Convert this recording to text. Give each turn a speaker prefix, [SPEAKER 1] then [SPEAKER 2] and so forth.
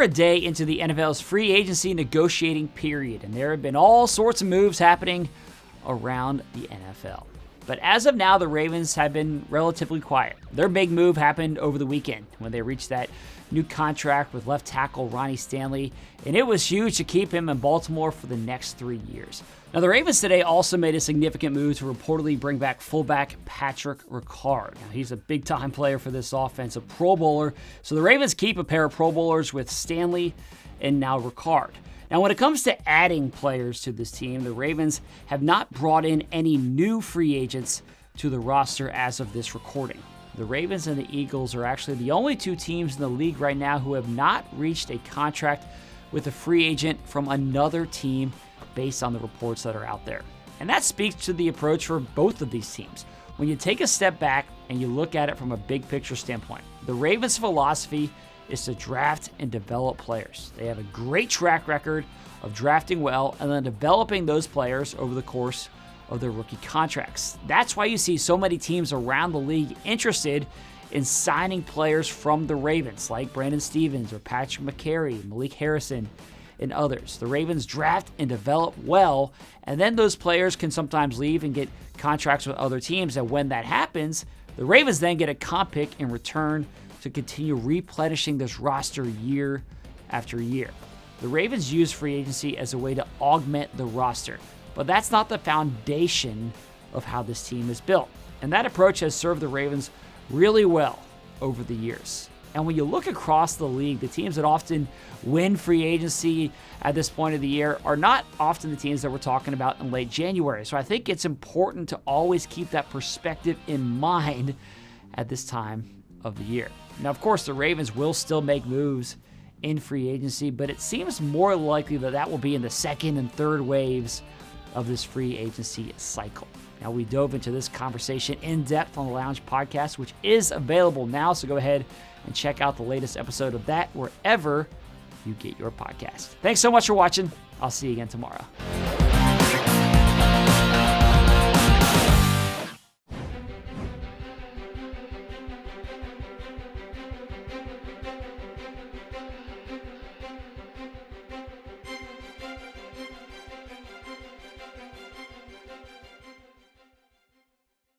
[SPEAKER 1] a day into the NFL's free agency negotiating period, and there have been all sorts of moves happening around the NFL. But as of now, the Ravens have been relatively quiet. Their big move happened over the weekend when they reached that new contract with left tackle Ronnie Stanley, and it was huge to keep him in Baltimore for the next 3 years. Now, the Ravens today also made a significant move to reportedly bring back fullback Patrick Ricard. Now, he's a big-time player for this offense, a Pro Bowler, so the Ravens keep a pair of Pro Bowlers with Stanley and now Ricard. Now, when it comes to adding players to this team, the Ravens have not brought in any new free agents to the roster as of this recording. The Ravens and the Eagles are actually the only two teams in the league right now who have not reached a contract with a free agent from another team based on the reports that are out there. And that speaks to the approach for both of these teams. When you take a step back and you look at it from a big picture standpoint, the Ravens' philosophy is to draft and develop players. They have a great track record of drafting well and then developing those players over the course of their rookie contracts. That's why you see so many teams around the league interested in signing players from the Ravens, like Brandon Stevens or Patrick McCary, Malik Harrison, and others. The Ravens draft and develop well, and then those players can sometimes leave and get contracts with other teams, and when that happens, the Ravens then get a comp pick in return to continue replenishing this roster year after year. The Ravens use free agency as a way to augment the roster, but that's not the foundation of how this team is built. And that approach has served the Ravens really well over the years. And when you look across the league, the teams that often win free agency at this point of the year are not often the teams that we're talking about in late January. So I think it's important to always keep that perspective in mind at this time of the year. Now, of course, the Ravens will still make moves in free agency, but it seems more likely that that will be in the second and third waves of this free agency cycle. Now, we dove into this conversation in depth on the Lounge podcast, which is available now, so go ahead and check out the latest episode of that wherever you get your podcast. Thanks so much for watching. I'll see you again tomorrow.